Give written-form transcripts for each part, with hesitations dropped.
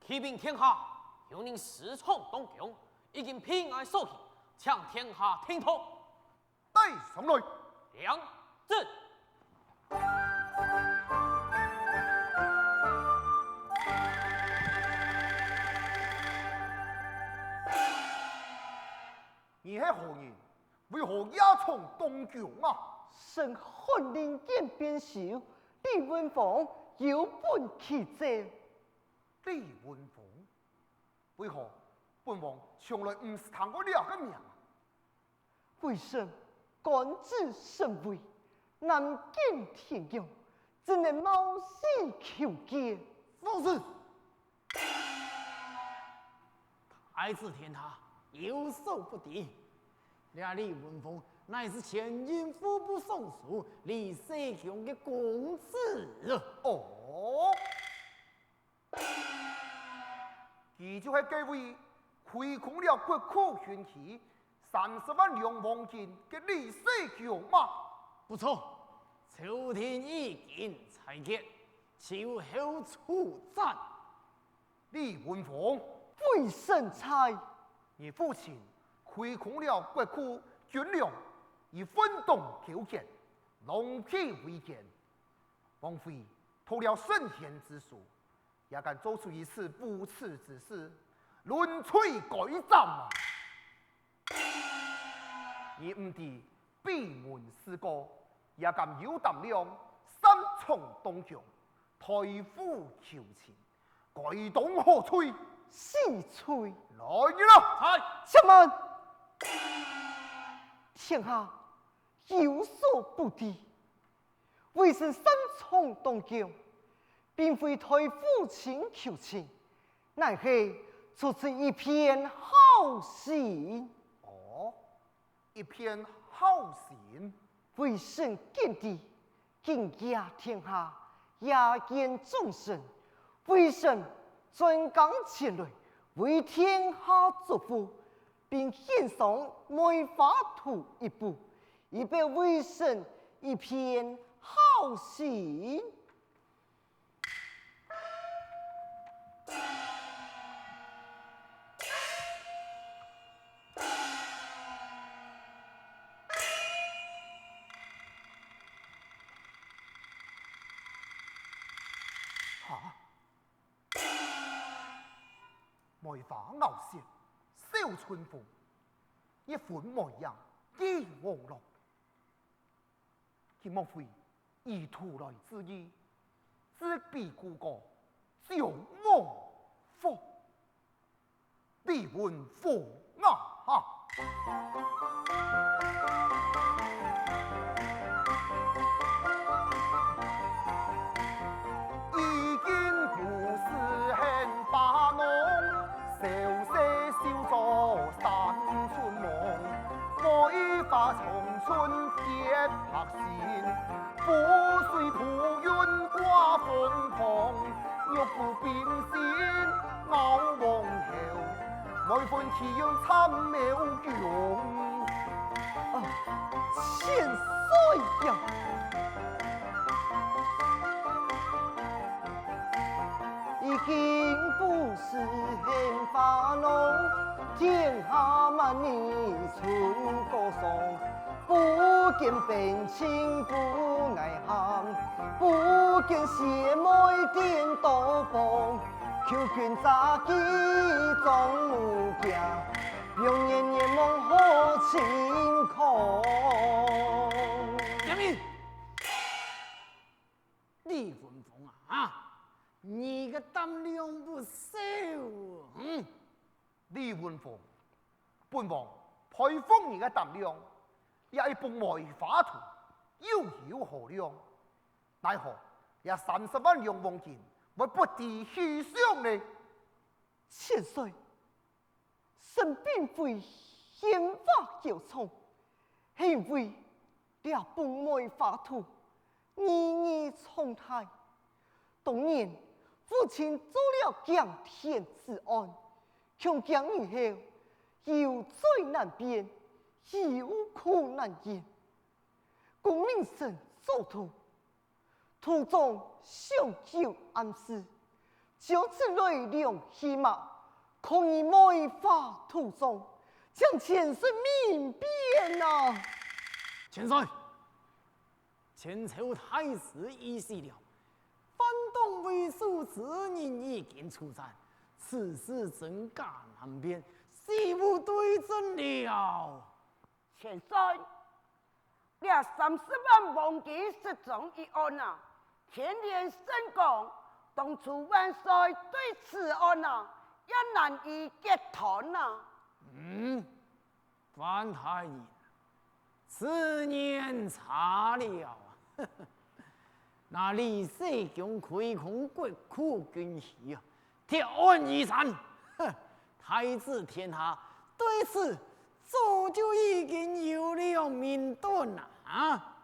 启禀天下，有人私闯东宫，已经平安收起，向天下听通。带上来。梁正。你是何人？为何也闯东宫啊？圣翰林见边修，李文凤有本其罪。李文凤，为何本王从来唔是听过这个名啊？为甚官至神位，难见天用，怎能冒死求见？放肆！太子天下有所不敌，俩李文凤乃是前任户部尚书李世雄的公子。哦，他就是这位亏空了国库玄奇30万两黄金的李世雄嘛？不错，朝廷已经裁决，秋后出战。李文凤，为甚猜？你父亲亏空了国库军粮，以奋动求见，龙屁为奸，王妃偷了圣贤之术，也敢做出一次不耻之事，论罪改斩啊！你唔知闭门思过，也敢有胆量三重东宫，抬夫求情，该当何罪？细吹来人啦！什么？天下有所不敌，为甚三重东宫，并非抬父亲求情，乃是出自一片好心。哦，一片好心。为甚见地，敬压天下，也见众生？为甚专讲前类，为天下祝福，并献上梅花图一部，以表为甚一片好心。哈！梅花傲雪，笑春风，一款模样一望落。佢莫非以图来之意，自比故国，就望福，必闻福啊！哈！已经不是很把弄，小些笑作三春梦。梅花重春结拍线，不随蒲云挂凤凰。玉壶变仙咬王后，爱欢奇样参妙用。千岁呀！已经不是很发弄，天下万里春歌颂。不见冰清不耐寒，不见邪妹颠倒风。求君早记总无家，永年年梦何晴空。杨明，李文凤啊，你个胆量不小。李文凤，本王佩服你的胆量，也一本梅花图，有何量？奈何也30万两黄金，我不敌虚相呢？千岁，臣并非鲜花有冲，是因为这本梅花图年年重台。当年父亲做了降天之案，从今以后有罪难辩，有苦难言。公明神所图，途中上有暗示，将此雷量戏码，可以美化途中，将千岁明辨啊！千岁，前朝太师已死了，反动为首之人已经出战，此事真假难辨，事无对证了。千岁，俩30万黄金失踪一案啊，天连圣公，当初万岁对此案啊，也难以结谈啊。范太医，此年差了啊！那李世强亏空国库军器啊，铁案已残。太子天下对此早就已经有了明断了啊！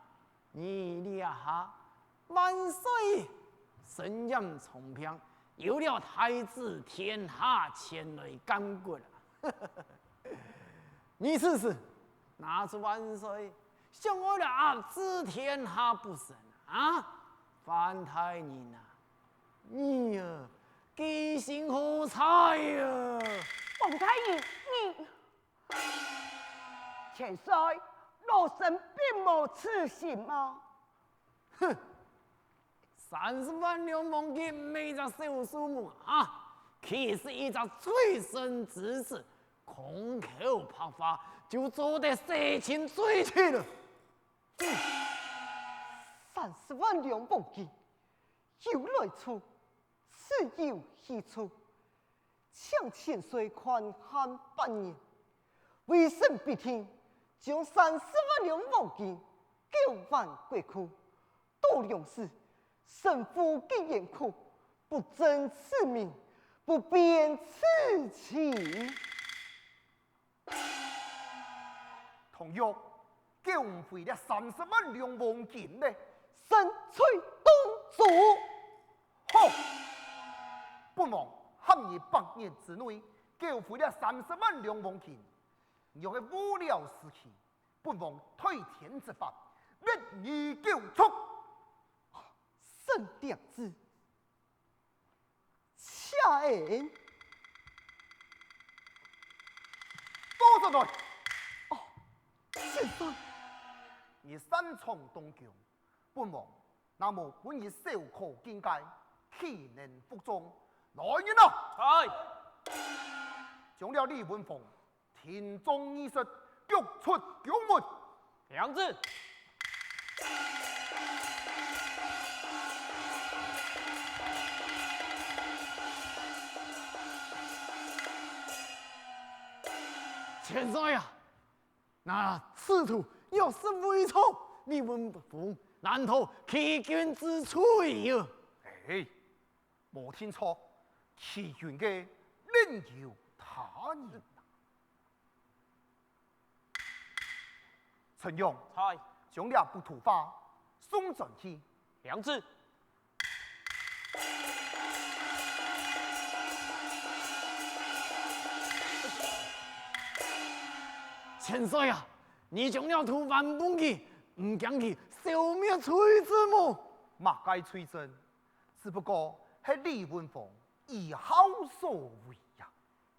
你俩万岁神阳重平，有了太子天下前来干国了。你试试，拿出万岁，想我了治天下不成啊！范太医啊，你呀，记性好差呀！冯太医，你千岁，老身并无此心吗？哼，30万两黄金没一个小数目啊，岂是一个罪身之子？空口拍发就做得色情罪去了。30万两黄金，有来处，自有去处。向千岁宽限半年，为神必听，将30万两黄金交还国库。多良时，神父既严酷，不争此命，不辨此情。同样，交回了30万两黄金呢。神催东主，好，本王限你8年之内交回了30万两黄金，若是无了事情，本王推天之法，灭你救出。圣良子，恰言。多着来。先生，你擅闯东京，本王那么本已小可境界，岂能服众？来人啊！将了李文凤田中医术逐出宫门。梁子，千岁呀，那此图要是伪造，李文凤难逃欺君之罪呀！哎，没听错，欺君的另有他人。陈勇，嗨，将了不土法送转去。梁子，千岁呀，你将了土反本去，唔将其消灭崔子么？马该吹真，只不过是李文凤以好所为呀。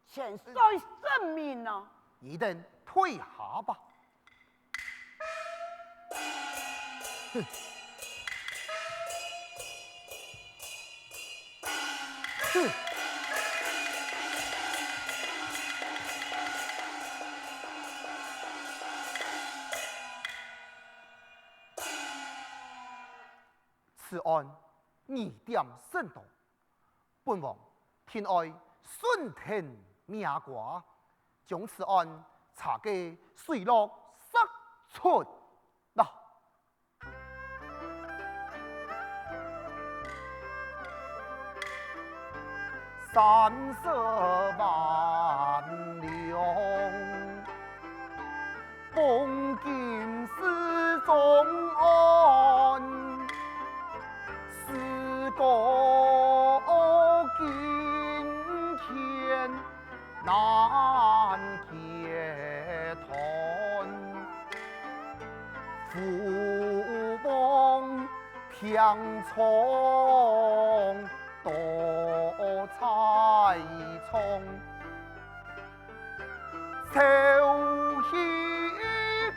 千岁圣明啊！一定退下吧。此案疑点甚多，本王天爱顺藤命卦，将此案查个水落石出。嗱，30万两，奉金丝中案，四个金钱难结团，富翁偏从多。彩葱，秋夕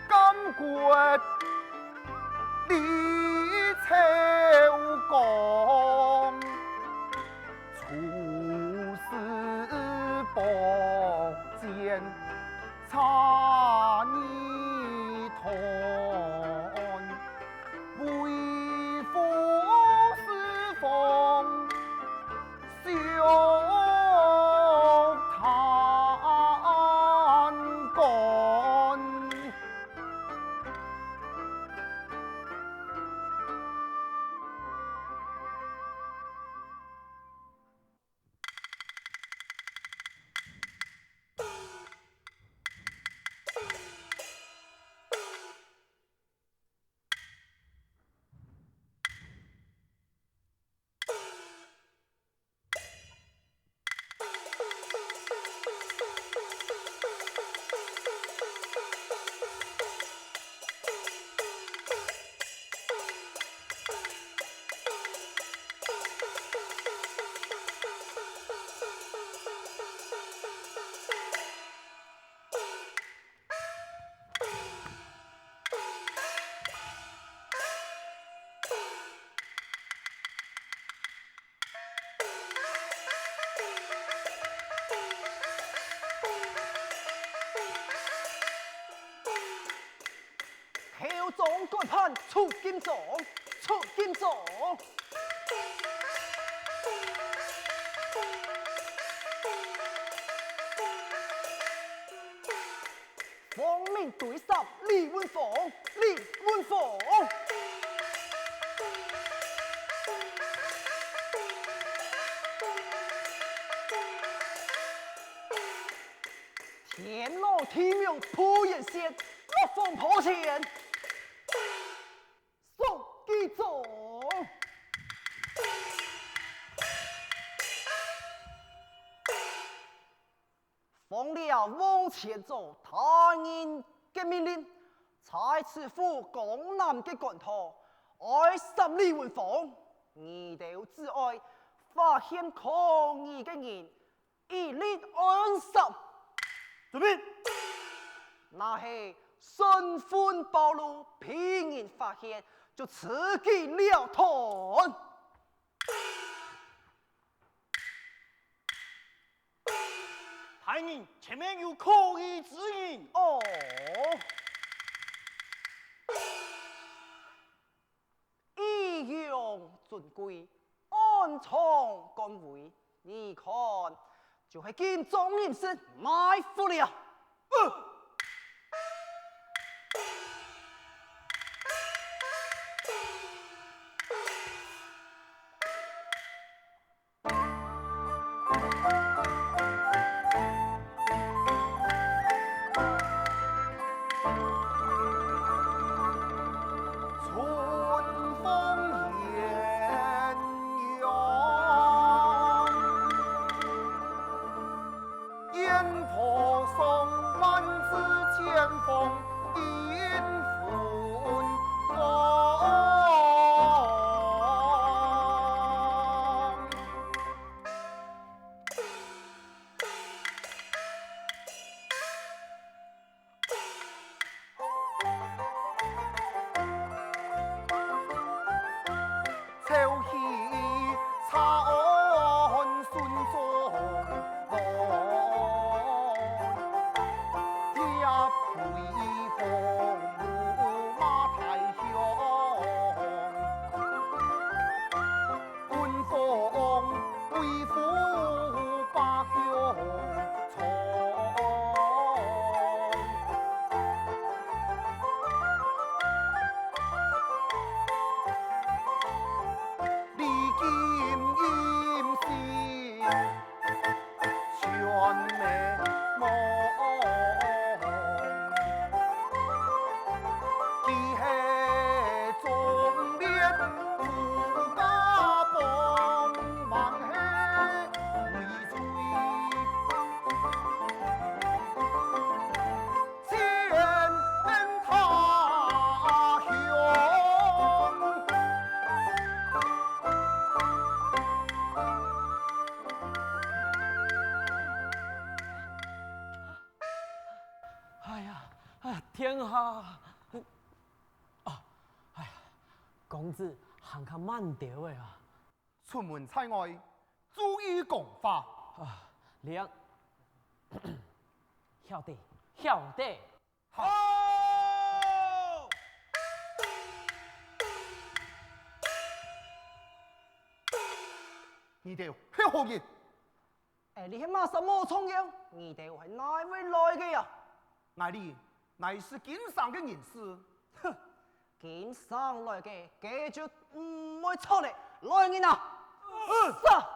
金冠李秋光，出师宝剑插泥团，为父侍奉修坛干。口中改判出金状，出金状。奉命对杀李文凤，李文凤。天老天命破眼线，落风破前，送机走。奉了往前走，他人的命令，在此府江南的干头，爱审李文凤，二头之爱，发现抗议的人，一律安审。准备。那是身份暴露，平人发现就刺激了团。太人前面有抗议之人。哦，义勇尊贵，安藏岗位，你看就系见众人士埋伏了。春风艳阳，烟波送万紫千峰迎风光。秋夕茶岸顺中来，贴背风。天下。公子行较慢点的啊！出门在外，注意讲话。娘，晓得，晓得。好，你哋係何人？你係乜什麼重要？你哋係哪位來嘅呀？乃你乃是經上嘅人士。哼，經上來嘅，記住唔會錯嚟，來人啊！殺！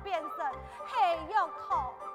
变身黑肉头。